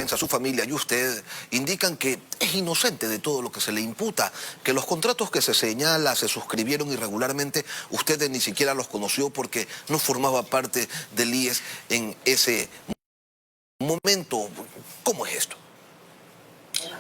defensa, su familia y usted indican que es inocente de todo lo que se le imputa, que los contratos que se señala se suscribieron irregularmente, usted ni siquiera los conoció porque no formaba parte del IES en ese momento. ¿Cómo es esto?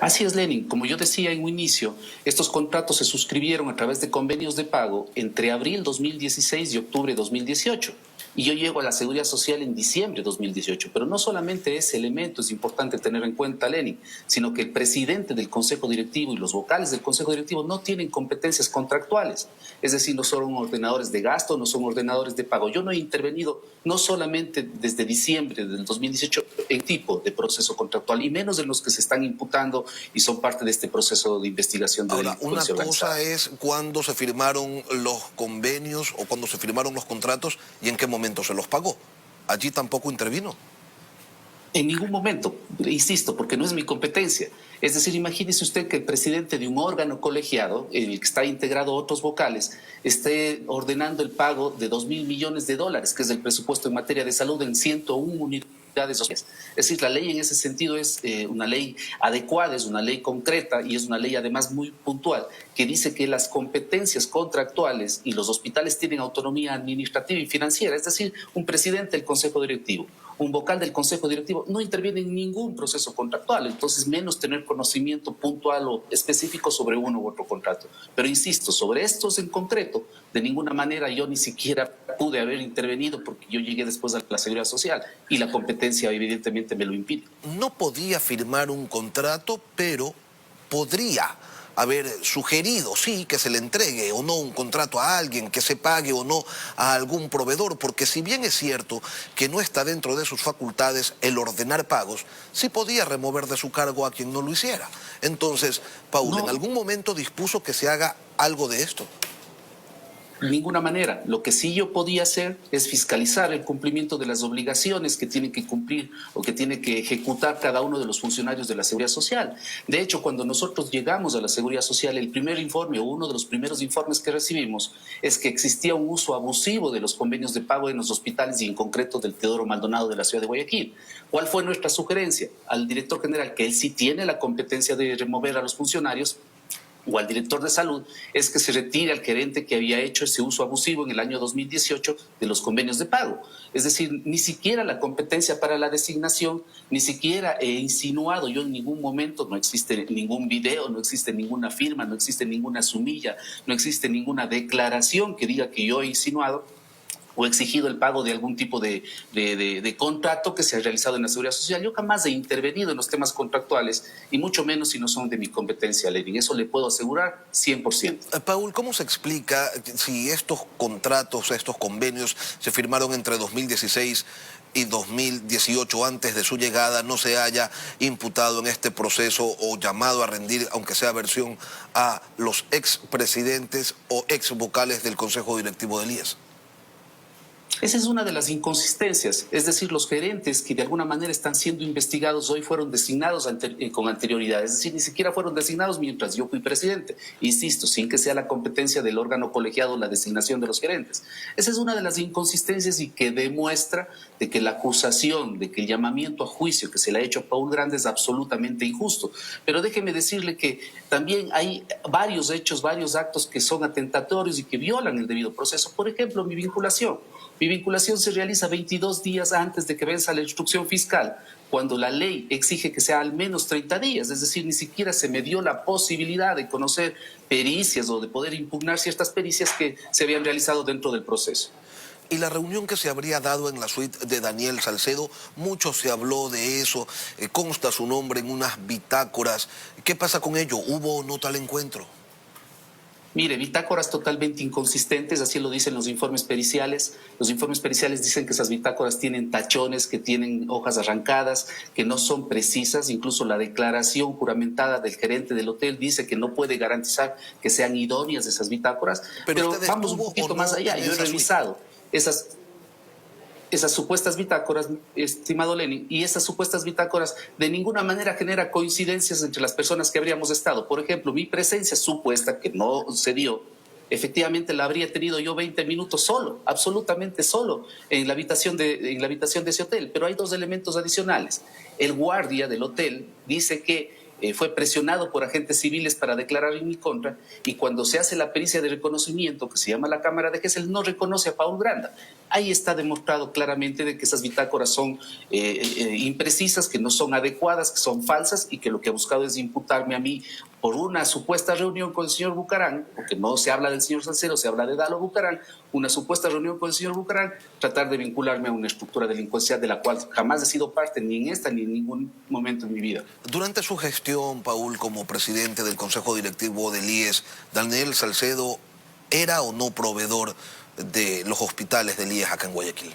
Así es, Lenin. Como yo decía en un inicio, estos contratos se suscribieron a través de convenios de pago entre abril 2016 y octubre 2018. Y yo llego a la Seguridad Social en diciembre de 2018. Pero no solamente ese elemento es importante tener en cuenta, Lenin, sino que el presidente del Consejo Directivo y los vocales del Consejo Directivo no tienen competencias contractuales. Es decir, no son ordenadores de gasto, no son ordenadores de pago. Yo no he intervenido no solamente desde diciembre del 2018 en tipo de proceso contractual, y menos de los que se están imputando y son parte de este proceso de investigación de delincuencia organizada. Una cosa es cuándo se firmaron los convenios o cuando se firmaron los contratos y en qué momento se los pagó. Allí tampoco intervino. En ningún momento, insisto, porque no es mi competencia. Es decir, imagínese usted que el presidente de un órgano colegiado, en el que está integrado otros vocales, esté ordenando el pago de 2.000 millones de dólares, que es el presupuesto en materia de salud en 101 unidades sociales. Es decir, la ley en ese sentido es una ley adecuada, es una ley concreta y es una ley además muy puntual, que dice que las competencias contractuales y los hospitales tienen autonomía administrativa y financiera. Es decir, un presidente del Consejo Directivo, un vocal del Consejo Directivo no interviene en ningún proceso contractual, entonces menos tener conocimiento puntual o específico sobre uno u otro contrato. Pero insisto, sobre estos en concreto, de ninguna manera yo ni siquiera pude haber intervenido porque yo llegué después a la Seguridad Social y la competencia evidentemente me lo impide. No podía firmar un contrato, pero podría haber sugerido, sí, que se le entregue o no un contrato a alguien, que se pague o no a algún proveedor, porque si bien es cierto que no está dentro de sus facultades el ordenar pagos, sí podía remover de su cargo a quien no lo hiciera. Entonces, Paul, ¿en algún momento dispuso que se haga algo de esto? De ninguna manera. Lo que sí yo podía hacer es fiscalizar el cumplimiento de las obligaciones que tienen que cumplir o que tiene que ejecutar cada uno de los funcionarios de la Seguridad Social. De hecho, cuando nosotros llegamos a la Seguridad Social, el primer informe o uno de los primeros informes que recibimos es que existía un uso abusivo de los convenios de pago en los hospitales y en concreto del Teodoro Maldonado de la ciudad de Guayaquil. ¿Cuál fue nuestra sugerencia? Al director general, que él sí tiene la competencia de remover a los funcionarios, o al director de salud, es que se retire al gerente que había hecho ese uso abusivo en el año 2018 de los convenios de pago. Es decir, ni siquiera la competencia para la designación, ni siquiera he insinuado yo en ningún momento, no existe ningún video, no existe ninguna firma, no existe ninguna sumilla, no existe ninguna declaración que diga que yo he insinuado o exigido el pago de algún tipo de contrato que se ha realizado en la Seguridad Social. Yo jamás he intervenido en los temas contractuales y mucho menos si no son de mi competencia, Lenin. Eso le puedo asegurar 100%. Paul, ¿cómo se explica si estos contratos, estos convenios se firmaron entre 2016 y 2018, antes de su llegada, no se haya imputado en este proceso o llamado a rendir, aunque sea versión, a los expresidentes o exvocales del Consejo Directivo del IES? Esa es una de las inconsistencias, es decir, los gerentes que de alguna manera están siendo investigados hoy fueron designados con anterioridad, es decir, ni siquiera fueron designados mientras yo fui presidente, insisto, sin que sea la competencia del órgano colegiado la designación de los gerentes. Esa es una de las inconsistencias y que demuestra de que la acusación, de que el llamamiento a juicio que se le ha hecho a Paul Grande es absolutamente injusto. Pero déjeme decirle que también hay varios hechos, varios actos que son atentatorios y que violan el debido proceso. Por ejemplo, mi vinculación. Mi vinculación se realiza 22 días antes de que venza la instrucción fiscal, cuando la ley exige que sea al menos 30 días. Es decir, ni siquiera se me dio la posibilidad de conocer pericias o de poder impugnar ciertas pericias que se habían realizado dentro del proceso. Y la reunión que se habría dado en la suite de Daniel Salcedo, mucho se habló de eso, consta su nombre en unas bitácoras. ¿Qué pasa con ello? ¿Hubo o no tal encuentro? Mire, bitácoras totalmente inconsistentes, así lo dicen los informes periciales. Los informes periciales dicen que esas bitácoras tienen tachones, que tienen hojas arrancadas, que no son precisas. Incluso la declaración juramentada del gerente del hotel dice que no puede garantizar que sean idóneas esas bitácoras. Pero vamos un poquito más allá. Yo he revisado esas supuestas bitácoras, estimado Lenin, y esas supuestas bitácoras de ninguna manera generan coincidencias entre las personas que habríamos estado. Por ejemplo, mi presencia supuesta, que no se dio, efectivamente la habría tenido yo 20 minutos solo, absolutamente solo, en la habitación de ese hotel. Pero hay dos elementos adicionales. El guardia del hotel dice que fue presionado por agentes civiles para declarar en mi contra, y cuando se hace la pericia de reconocimiento, que se llama la Cámara de Gesell, no reconoce a Paul Granda. Ahí está demostrado claramente de que esas bitácoras son imprecisas, que no son adecuadas, que son falsas, y que lo que ha buscado es imputarme a mí por una supuesta reunión con el señor Bucarán, porque no se habla del señor Salcedo, se habla de Dalo Bucarán, una supuesta reunión con el señor Bucarán, tratar de vincularme a una estructura delincuencial de la cual jamás he sido parte, ni en esta ni en ningún momento en mi vida. Durante su gestión, Paul, como presidente del Consejo Directivo del IES, ¿Daniel Salcedo era o no proveedor de los hospitales del IES acá en Guayaquil?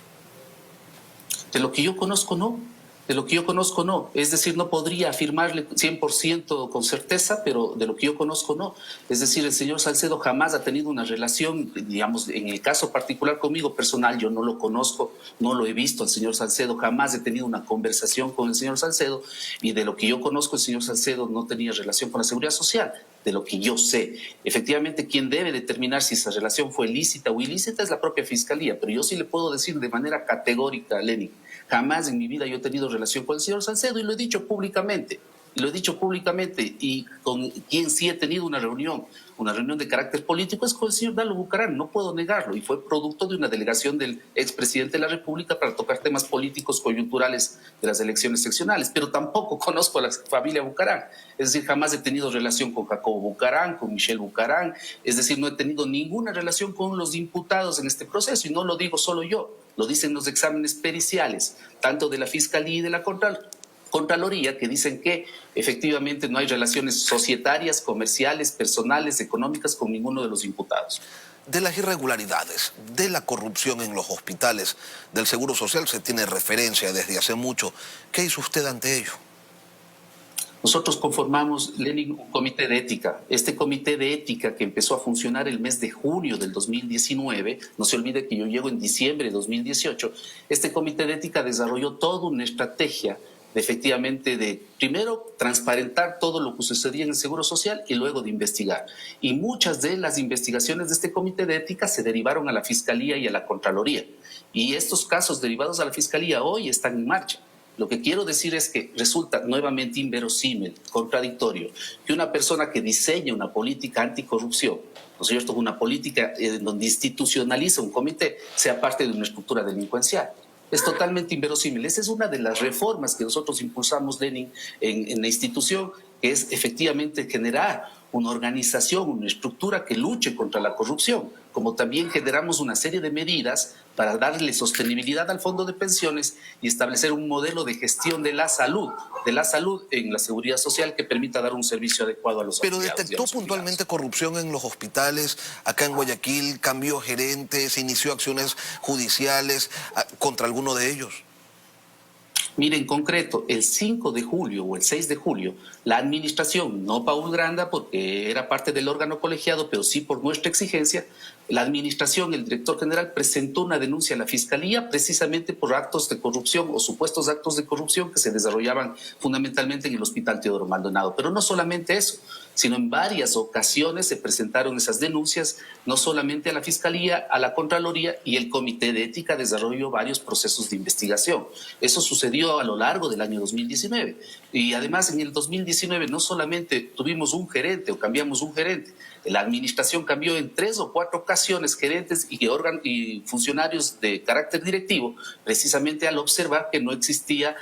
De lo que yo conozco, no. De lo que yo conozco, no. Es decir, no podría afirmarle 100% con certeza, pero de lo que yo conozco, no. Es decir, el señor Salcedo jamás ha tenido una relación, digamos, en el caso particular conmigo personal, yo no lo conozco, no lo he visto al señor Salcedo, jamás he tenido una conversación con el señor Salcedo, y de lo que yo conozco, el señor Salcedo no tenía relación con la Seguridad Social, de lo que yo sé. Efectivamente, quien debe determinar si esa relación fue lícita o ilícita es la propia Fiscalía, pero yo sí le puedo decir de manera categórica, Lenin, jamás en mi vida yo he tenido relación con el señor Salcedo, y lo he dicho públicamente. Y con quien sí he tenido una reunión de carácter político es con el señor Dalo Bucarán, no puedo negarlo, y fue producto de una delegación del expresidente de la República para tocar temas políticos coyunturales de las elecciones seccionales, pero tampoco conozco a la familia Bucarán, es decir, jamás he tenido relación con Jacobo Bucarán, con Michelle Bucarán, es decir, no he tenido ninguna relación con los imputados en este proceso, y no lo digo solo yo, lo dicen los exámenes periciales, tanto de la Fiscalía y de la Contraloría, que dicen que efectivamente no hay relaciones societarias, comerciales, personales, económicas con ninguno de los imputados. De las irregularidades, de la corrupción en los hospitales del Seguro Social se tiene referencia desde hace mucho. ¿Qué hizo usted ante ello? Nosotros conformamos, Lenin, un comité de ética. Este comité de ética, que empezó a funcionar el mes de junio del 2019, no se olvide que yo llego en diciembre de 2018, este comité de ética desarrolló toda una estrategia de primero transparentar todo lo que sucedía en el Seguro Social y luego de investigar. Y muchas de las investigaciones de este comité de ética se derivaron a la Fiscalía y a la Contraloría. Y estos casos derivados a la Fiscalía hoy están en marcha. Lo que quiero decir es que resulta nuevamente inverosímil, contradictorio, que una persona que diseña una política anticorrupción, ¿no es cierto?, una política donde institucionaliza un comité, sea parte de una estructura delincuencial. Es totalmente inverosímil. Esa es una de las reformas que nosotros impulsamos, Lenin, en la institución, que es efectivamente generar una organización, una estructura que luche contra la corrupción, como también generamos una serie de medidas para darle sostenibilidad al fondo de pensiones y establecer un modelo de gestión de la salud en la seguridad social que permita dar un servicio adecuado a los Pero afiliados. detectó puntualmente corrupción en los hospitales, acá en Guayaquil, cambió gerentes, inició acciones judiciales contra alguno de ellos. Mire, en concreto, el 5 de julio o el 6 de julio, la administración, no Paul Granda, porque era parte del órgano colegiado, pero sí por nuestra exigencia, la administración, el director general, presentó una denuncia a la Fiscalía precisamente por actos de corrupción o supuestos actos de corrupción que se desarrollaban fundamentalmente en el Hospital Teodoro Maldonado. Pero no solamente eso, sino en varias ocasiones se presentaron esas denuncias, no solamente a la Fiscalía, a la Contraloría, y el Comité de Ética desarrolló varios procesos de investigación. Eso sucedió a lo largo del año 2019. Y además en el 2019 no solamente tuvimos un gerente o cambiamos un gerente, la administración cambió en 3 o 4 ocasiones gerentes y funcionarios de carácter directivo, precisamente al observar que no existía,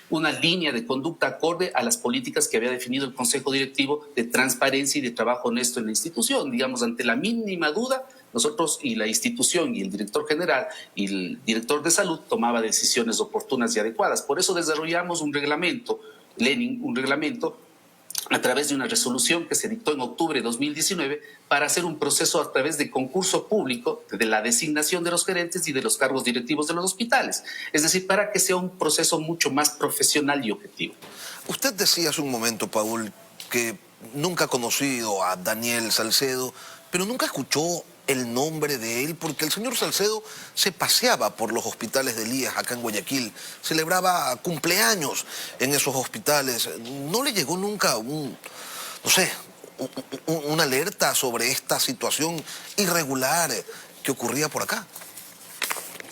una línea de conducta acorde a las políticas que había definido el Consejo Directivo de transparencia y de trabajo honesto en la institución. Digamos, ante la mínima duda, nosotros y la institución y el director general y el director de salud tomaba decisiones oportunas y adecuadas. Por eso desarrollamos un reglamento, Lenin, un reglamento a través de una resolución que se dictó en octubre de 2019 para hacer un proceso a través de concurso público de la designación de los gerentes y de los cargos directivos de los hospitales. Es decir, para que sea un proceso mucho más profesional y objetivo. Usted decía hace un momento, Paul, que nunca ha conocido a Daniel Salcedo, pero nunca escuchó el nombre de él, porque el señor Salcedo se paseaba por los hospitales del IES acá en Guayaquil, celebraba cumpleaños en esos hospitales. ¿No le llegó nunca una alerta sobre esta situación irregular que ocurría por acá?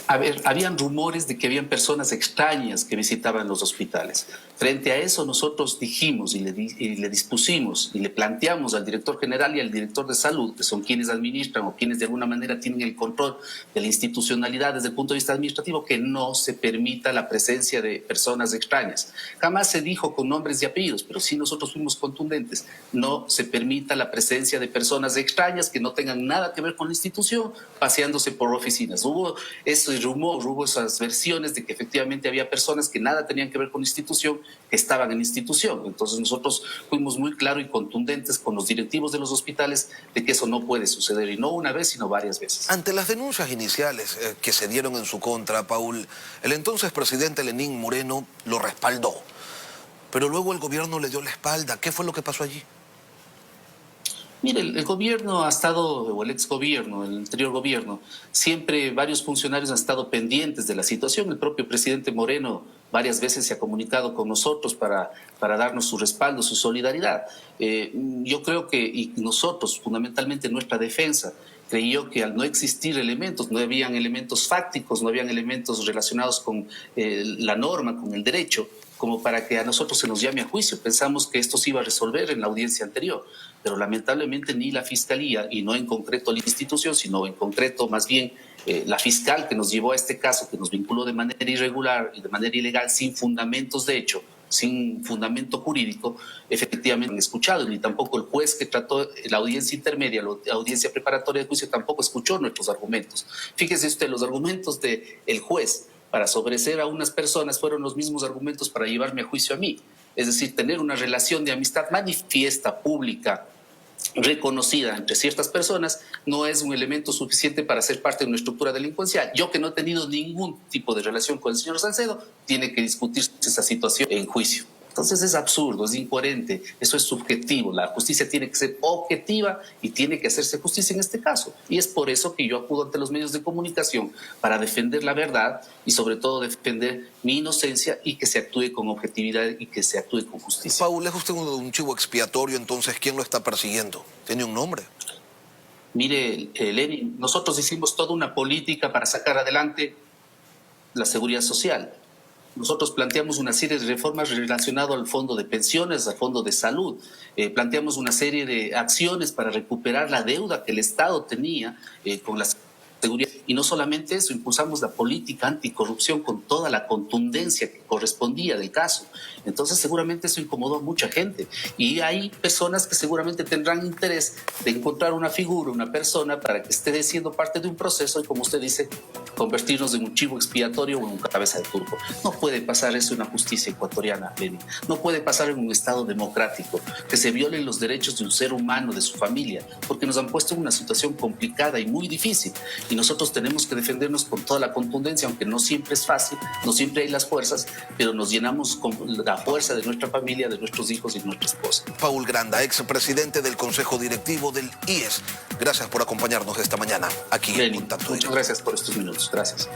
A ver, habían rumores de que habían personas extrañas que visitaban los hospitales. Frente a eso nosotros dijimos y le dispusimos y le planteamos al director general y al director de salud, que son quienes administran o quienes de alguna manera tienen el control de la institucionalidad desde el punto de vista administrativo, que no se permita la presencia de personas extrañas. Jamás se dijo con nombres y apellidos, pero sí nosotros fuimos contundentes. No se permita la presencia de personas extrañas que no tengan nada que ver con la institución paseándose por oficinas. Hubo ese rumor, hubo esas versiones de que efectivamente había personas que nada tenían que ver con la institución, que estaban en la institución. Entonces nosotros fuimos muy claros y contundentes con los directivos de los hospitales de que eso no puede suceder, y no una vez, sino varias veces. Ante las denuncias iniciales que se dieron en su contra, Paul, el entonces presidente Lenín Moreno lo respaldó, pero luego el gobierno le dio la espalda. ¿Qué fue lo que pasó allí? Mire, el gobierno ha estado, o el exgobierno, el anterior gobierno, siempre varios funcionarios han estado pendientes de la situación. El propio presidente Moreno varias veces se ha comunicado con nosotros para darnos su respaldo, su solidaridad. Yo creo que, y nosotros, fundamentalmente nuestra defensa, creyó que al no existir elementos, no habían elementos fácticos, no habían elementos relacionados con la norma, con el derecho, como para que a nosotros se nos llame a juicio. Pensamos que esto se iba a resolver en la audiencia anterior, pero lamentablemente ni la Fiscalía, y no en concreto la institución, sino en concreto más bien la fiscal que nos llevó a este caso, que nos vinculó de manera irregular y de manera ilegal, sin fundamentos de hecho, sin fundamento jurídico, efectivamente han escuchado, ni tampoco el juez que trató la audiencia intermedia, la audiencia preparatoria de juicio, tampoco escuchó nuestros argumentos. Fíjese usted, los argumentos del juez para sobreseer a unas personas fueron los mismos argumentos para llevarme a juicio a mí. Es decir, tener una relación de amistad manifiesta, pública, reconocida entre ciertas personas, no es un elemento suficiente para ser parte de una estructura delincuencial. Yo, que no he tenido ningún tipo de relación con el señor Salcedo, tiene que discutirse esa situación en juicio. Entonces es absurdo, es incoherente, eso es subjetivo. La justicia tiene que ser objetiva y tiene que hacerse justicia en este caso. Y es por eso que yo acudo ante los medios de comunicación para defender la verdad y sobre todo defender mi inocencia, y que se actúe con objetividad y que se actúe con justicia. Paul, ¿es usted un chivo expiatorio? Entonces, ¿quién lo está persiguiendo? ¿Tiene un nombre? Mire, Lenin, nosotros hicimos toda una política para sacar adelante la seguridad social. Nosotros planteamos una serie de reformas relacionadas al fondo de pensiones, al fondo de salud. Planteamos una serie de acciones para recuperar la deuda que el Estado tenía con la seguridad. Y no solamente eso, impulsamos la política anticorrupción con toda la contundencia que correspondía del caso. Entonces seguramente eso incomodó a mucha gente. Y hay personas que seguramente tendrán interés de encontrar una figura, una persona, para que esté siendo parte de un proceso y, como usted dice, convertirnos en un chivo expiatorio o en un cabeza de turco. No puede pasar eso en la justicia ecuatoriana, Lenin. No puede pasar en un Estado democrático, que se violen los derechos de un ser humano, de su familia, porque nos han puesto en una situación complicada y muy difícil. Y nosotros tenemos que defendernos con toda la contundencia, aunque no siempre es fácil, no siempre hay las fuerzas, pero nos llenamos con la fuerza de nuestra familia, de nuestros hijos y de nuestra esposa. Paul Granda, expresidente del Consejo Directivo del IES. Gracias por acompañarnos esta mañana aquí Lenin, en Contacto muchas Directo. gracias por estos minutos. Gracias.